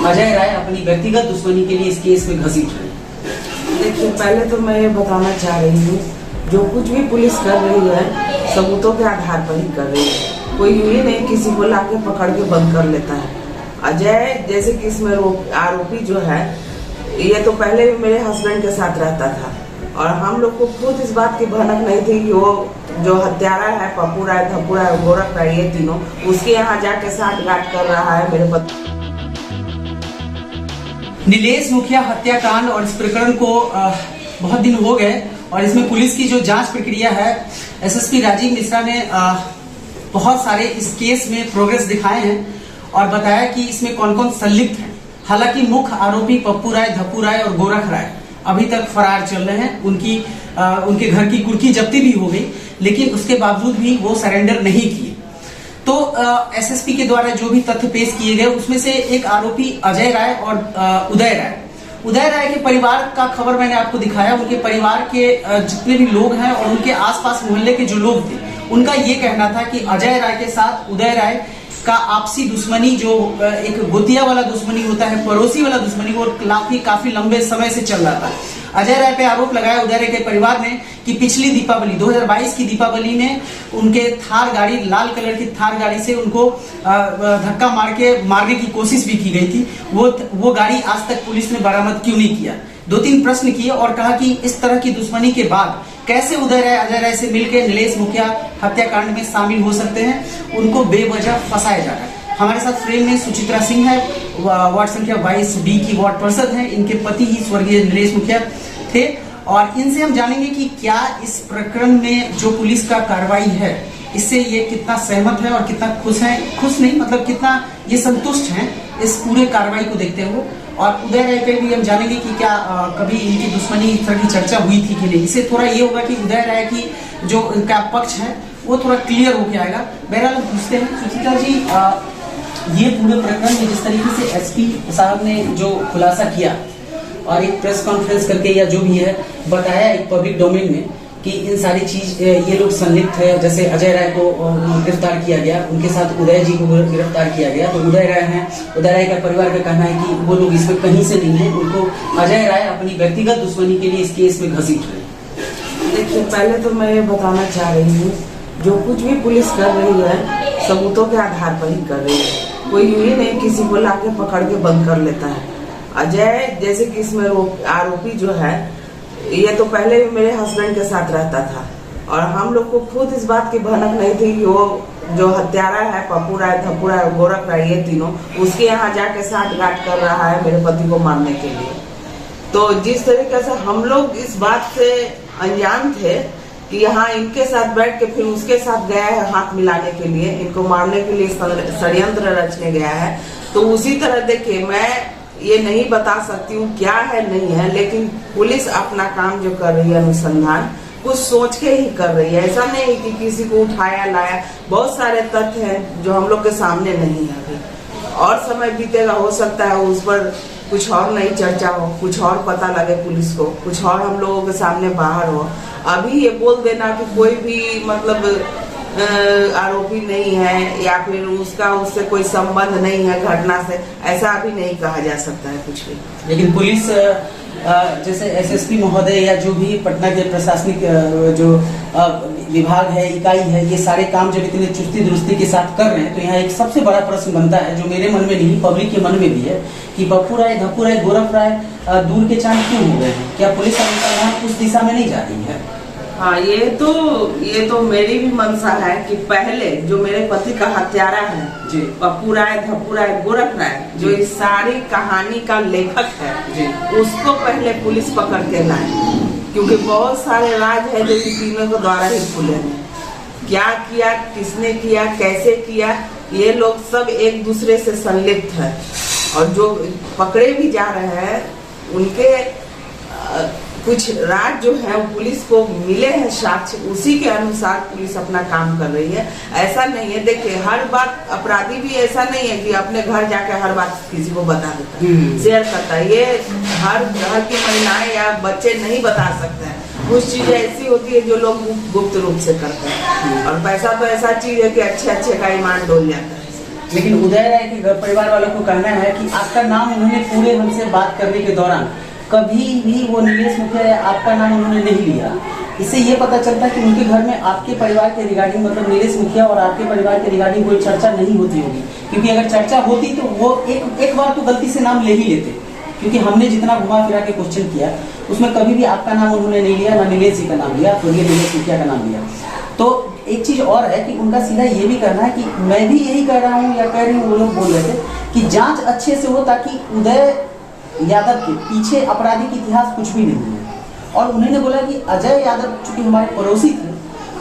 अजय राय अपनी व्यक्तिगत दुश्मनी के लिए इस केस में घसीट रहे। देखिए, पहले तो मैं ये बताना चाह रही हूँ, जो कुछ भी पुलिस कर रही है सबूतों के आधार पर ही कर रही है। कोई यूं ही नहीं किसी को लाके पकड़ के बंद कर लेता है। अजय जैसे कि इसमें आरोपी जो है, ये तो पहले भी मेरे हस्बैंड के साथ रहता था और हम लोग को खुद इस बात की भनक नहीं थी कि वो जो हत्यारा है, पप्पू राय, धप्पू राय, गोरख राय, ये तीनों उसके यहाँ जाके साठगांठ कर रहा है मेरे पति। नीलेश मुखिया हत्याकांड और इस प्रकरण को बहुत दिन हो गए और इसमें पुलिस की जो जांच प्रक्रिया है, एसएसपी राजीव मिश्रा ने बहुत सारे इस केस में प्रोग्रेस दिखाए हैं और बताया कि इसमें कौन कौन संलिप्त हैं। हालांकि मुख्य आरोपी पप्पू राय, धप्पू राय और गोरख राय अभी तक फरार चल रहे हैं। उनके घर की कुर्की जब्ती भी हो गई, लेकिन उसके बावजूद भी वो सरेंडर नहीं किए। तो एसएसपी के द्वारा जो भी तथ्य पेश किए गए, उसमें से एक आरोपी अजय राय और उदय राय के परिवार का खबर मैंने आपको दिखाया। उनके परिवार के जितने भी लोग हैं और उनके आसपास मोहल्ले के जो लोग थे, उनका ये कहना था कि अजय राय के साथ उदय राय का आपसी दुश्मनी, जो एक गोतिया वाला दुश्मनी होता है, पड़ोसी वाला दुश्मनी, वो काफी लंबे समय से चल रहा था। अजय राय पे आरोप लगाया उदय राय के परिवार ने कि पिछली दीपावली 2022 की दीपावली में उनके थार गाड़ी, लाल कलर की थार गाड़ी से उनको धक्का मार के मारने की कोशिश भी की गई थी। वो गाड़ी आज तक पुलिस ने बरामद क्यों नहीं किया। 2-3 प्रश्न किए और कहा कि इस तरह की दुश्मनी के बाद कैसे उदय राय अजय राय से मिलकर नीलेश मुखिया हत्याकांड में शामिल हो सकते हैं। उनको बेवजह फंसाया जा रहा है। हमारे साथ फ्रेम में सुचित्रा सिंह है, वार्ड संख्या 22B की वार्ड पार्षद है। इनके पति ही स्वर्गीय नीलेश मुखिया थे और इनसे हम जानेंगे कि क्या इस प्रकरण में जो पुलिस का कार्रवाई है, इससे ये कितना सहमत है और कितना खुश है, खुश नहीं मतलब कितना ये संतुष्ट हैं इस पूरे कार्रवाई को देखते हुए। और उदय राय पे भी हम जानेंगे कि क्या कभी इनकी दुश्मनी इस तरह की चर्चा हुई थी कि नहीं। इससे थोड़ा ये होगा कि उदय राय की जो इनका पक्ष है वो थोड़ा क्लियर होके आएगा। बहरहाल पूछते हैं सुचित्रा जी, ये पूरे प्रकरण में जिस तरीके से एसपी साहब ने जो खुलासा किया और एक प्रेस कॉन्फ्रेंस करके या जो भी है बताया एक पब्लिक डोमेन में कि इन सारी चीज ये लोग संलिप्त है, जैसे अजय राय को गिरफ्तार किया गया, उनके साथ उदय जी को गिरफ्तार किया गया। तो उदय राय का परिवार का कहना है कि वो लोग इसमें कहीं से नहीं है, उनको अजय राय अपनी व्यक्तिगत दुश्मनी के लिए इस केस में घसीट रहे। देखिए, पहले तो मैं ये बताना चाह रही हूँ, जो कुछ भी पुलिस कर रही है सबूतों के आधार पर ही कर रही है। कोई यूं ही नहीं किसी को लाके पकड़ के बंद कर लेता है। अजय जैसे कि इसमें आरोपी जो है, ये तो पहले भी मेरे हस्बैंड के साथ रहता था और हम लोग को खुद इस बात की भनक नहीं थी कि वो जो हत्यारा है, पप्पू राय, धप्पू राय, गोरख राय, ये तीनों उसके यहाँ जाके साठगांठ कर रहा है मेरे पति को मारने के लिए। तो जिस तरीके से हम लोग इस बात से अनजान थे कि यहाँ इनके साथ बैठ के फिर उसके साथ गया है हाथ मिलाने के लिए, इनको मारने के लिए षड्यंत्र रचने गया है। तो उसी तरह देखिए, मैं ये नहीं बता सकती हूँ क्या है नहीं है, लेकिन पुलिस अपना काम जो कर रही है, अनुसंधान कुछ सोच के ही कर रही है। ऐसा नहीं कि किसी को उठाया लाया। बहुत सारे तथ्य हैं जो हम लोग के सामने नहीं है अभी, और समय बीतेगा, हो सकता है उस पर कुछ और नई चर्चा हो, कुछ और पता लगे पुलिस को, कुछ और हम लोगों के सामने बाहर हो। अभी ये बोल देना कि कोई भी मतलब आरोपी नहीं है या फिर उससे कोई संबंध नहीं है घटना से, ऐसा अभी नहीं कहा जा सकता है कुछ भी। लेकिन पुलिस जैसे एसएसपी महोदय या जो भी पटना के प्रशासनिक जो विभाग है, इकाई है, ये सारे काम जब इतने चुस्ती दुरुस्ती के साथ कर रहे हैं, तो यहाँ एक सबसे बड़ा प्रश्न बनता है जो मेरे मन में नहीं, पब्लिक के मन में भी है कि पप्पू राय, धप्पू राय, गोरख राय दूर के चांद क्यों हो गए हैं? क्या पुलिस अनुसंधान उस दिशा में नहीं जा रही है? हाँ, ये तो मेरी भी मंशा है कि पहले जो मेरे पति का हत्यारा है जी, पप्पू राय, धप्पू राय, गोरख राय, जो इस सारी कहानी का लेखक है जी, उसको पहले पुलिस पकड़ के लाए, क्योंकि बहुत सारे राज है जो इन तीनों के द्वारा ही खुले हैं। क्या किया, किसने किया, कैसे किया, ये लोग सब एक दूसरे से संलिप्त है और जो पकड़े भी जा रहे हैं उनके कुछ राज जो है पुलिस को मिले हैं साक्ष्य, उसी के अनुसार पुलिस अपना काम कर रही है। ऐसा नहीं है, देखिए हर बात अपराधी भी ऐसा नहीं है कि अपने घर जाके हर बात किसी को बता देता है, शेयर करता है। ये हर घर की महिलाएं या बच्चे नहीं बता सकते हैं। कुछ चीजें ऐसी होती है जो लोग गुप्त रूप से करते हैं और पैसा तो ऐसा चीज है कि अच्छे का ईमान डोल जाता है। लेकिन उदय राय के घर परिवार वालों को कहना है कि आपका नाम उन्होंने पूरे हमसे बात करने के दौरान कभी भी वो नीलेश मुखिया या आपका नाम उन्होंने नहीं लिया। इससे ये पता चलता है कि उनके घर में आपके परिवार के रिगार्डिंग मतलब नीलेश मुखिया और आपके परिवार के रिगार्डिंग कोई चर्चा नहीं होती होगी, क्योंकि अगर चर्चा होती तो वो एक बार तो गलती से नाम ले ही लेते, क्योंकि हमने जितना घुमा फिरा के क्वेश्चन किया उसमें कभी भी आपका नाम उन्होंने नहीं लिया, ना नीलेश जी का नाम लिया, तो ये नीलेश मुखिया का नाम लिया। तो एक चीज और है कि उनका सीधा ये भी कहना है कि मैं भी यही कह रहा हूँ या कह रही हूँ, वो लोग बोल रहे थे कि जांच अच्छे से हो ताकि उदय यादव के पीछे आपराधिक इतिहास कुछ भी नहीं है। और उन्होंने बोला कि अजय यादव चूंकि हमारे पड़ोसी थे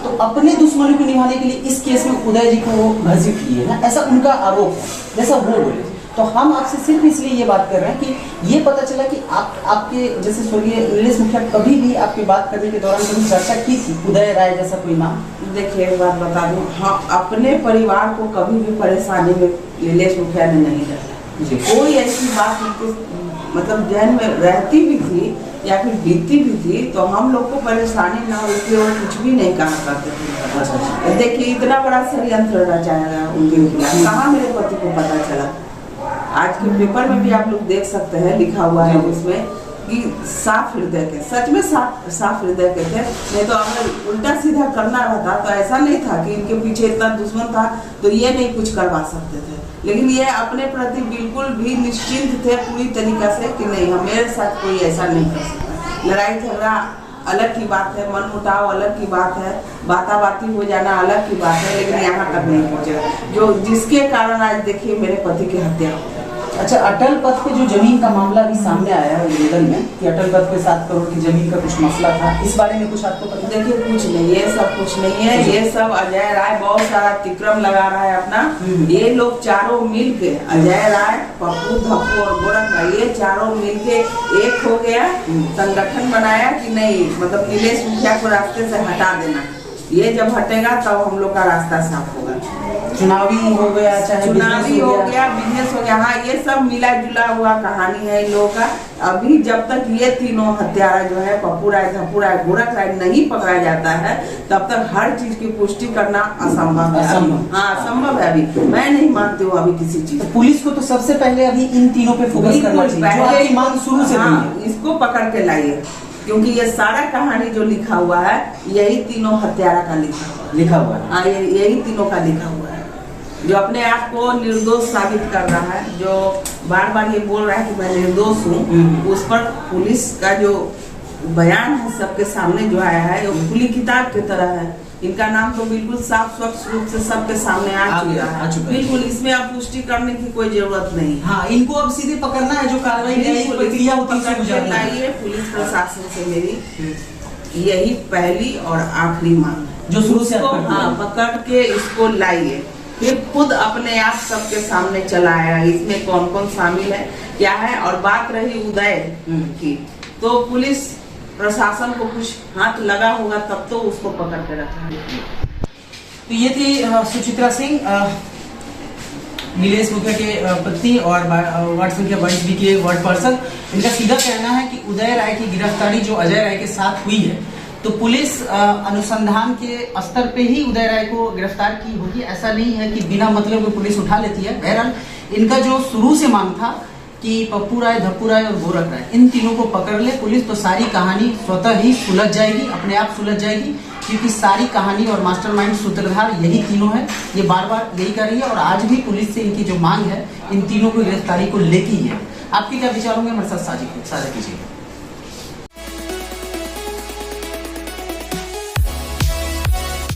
तो अपने दुश्मनों को निभाने के लिए इस केस में उदय जी को वो घसीट किए हैं, ऐसा उनका आरोप है, जैसा वो बोले। तो हम आपसे सिर्फ इसलिए ये बात कर रहे हैं कि ये पता चला कि आपके जैसे स्वर्गीय नीलेश मुखिया कभी भी आपकी बात करने के दौरान कभी चर्चा की थी उदय राय जैसा कोई नाम? देखिए एक बात बता दूं, हाँ अपने परिवार को कभी भी परेशानी में नीलेश मुखिया ने नहीं डाला। कोई ऐसी बात मतलब जहन में रहती भी थी या फिर बीतती भी थी तो हम लोग को परेशानी ना हो इसलिए वो कुछ भी नहीं कहा करते थे। देखिए इतना बड़ा षड्यंत्र रचाया गया उनके खिलाफ, कहाँ मेरे पति को पता चला? आज के पेपर में भी आप लोग देख सकते हैं, लिखा हुआ है उसमें कि साफ हृदय के, सच में साफ हृदय के थे। नहीं तो अगर उल्टा सीधा करना रहता तो ऐसा नहीं था कि इनके पीछे इतना दुश्मन था तो ये नहीं कुछ करवा सकते थे। लेकिन ये अपने प्रति बिल्कुल भी निश्चिंत थे पूरी तरीका से कि नहीं हम मेरे साथ कोई ऐसा नहीं कर सकता। लड़ाई झगड़ा अलग की बात है, मन मुटाव अलग की बात है, बाताबाती हो जाना अलग की बात है, लेकिन यहाँ तक नहीं पहुँचे जो जिसके कारण आज देखिए मेरे पति की हत्या हो। अच्छा, अटल पथ पे जो जमीन का मामला भी सामने आया है निवेदन में कि अटल पथ पे 7 करोड़ की जमीन का कुछ मसला था, इस बारे में कुछ आपको पता? देखिए कुछ नहीं, ये सब कुछ नहीं है, ये सब अजय राय बहुत सारा तिक्रम लगा रहा है अपना। ये लोग चारों मिल के, अजय राय, पप्पू, धप्पू और गोरख राय, ये चारों मिल के एक हो गया, संगठन बनाया कि नहीं मतलब नीलेश मुखिया को रास्ते से हटा देना। ये जब हटेगा तब हम लोग का रास्ता साफ होगा। चुनावी हो गया, चाहे चुनावी हो गया, बिजनेस हो गया, हाँ ये सब मिला जुला हुआ कहानी है इन लोगों का। अभी जब तक ये तीनों हत्यारा जो है पप्पू राय, धप्पू राय, गोरख राय नहीं पकड़ा जाता है तब तक हर चीज की पुष्टि करना असंभव है। हाँ असंभव है, अभी मैं नहीं मानती हूँ अभी किसी चीज। तो पुलिस को तो सबसे पहले अभी इन तीनों पे फोकस करना चाहिए, मांग शुरू से। हाँ, इसको पकड़ के लाइए क्योंकि ये सारा कहानी जो लिखा हुआ है यही तीनों हत्यारा का लिखा हुआ है। हाँ यही तीनों का लिखा हुआ है, जो अपने आप को निर्दोष साबित कर रहा है, जो बार बार ये बोल रहा है कि मैं निर्दोष हूँ। उस पर पुलिस का जो बयान है सबके सामने जो आया है वो खुली किताब की तरह है। इनका नाम तो बिल्कुल साफ स्वच्छ रूप से सबके सामने आ चुका है। बिल्कुल इसमें अब पुष्टि करने की कोई जरूरत नहीं। हाँ, इनको अब सीधे पकड़ना है, जो कार्रवाई प्रक्रिया होती है पुलिस प्रशासन से मेरी यही पहली और आखिरी मांग है, जो शुरू से हाँ पकड़ के इसको लाइए, फिर खुद अपने आप सबके सामने चलाया इसमें कौन कौन शामिल है क्या है। और बात रही उदय की, तो पुलिस प्रशासन को कुछ हाथ लगा होगा तब तो उसको पकड़ के रखा है। तो ये थी सुचित्रा सिंह, नीलेश मुखिया के पत्नी और वार्ड संख्या 22B के वार्ड पार्षद। इनका सीधा कहना है कि उदय राय की गिरफ्तारी जो अजय राय के साथ हुई है तो पुलिस अनुसंधान के स्तर पे ही उदय राय को गिरफ्तार की होगी, ऐसा नहीं है कि बिना मतलब के पुलिस उठा लेती है। बहरहाल इनका जो शुरू से मांग था कि पप्पू राय, धप्पू राय और गोरख राय इन तीनों को पकड़ ले पुलिस तो सारी कहानी स्वतः ही सुलझ जाएगी, अपने आप सुलझ जाएगी, क्योंकि सारी कहानी और मास्टरमाइंड सूत्रधार यही तीनों है। ये बार बार यही कर रही है और आज भी पुलिस से इनकी जो मांग है इन तीनों को गिरफ्तारी को लेके ही है। आपके क्या विचार होंगे हमारे साथ साझा कीजिए।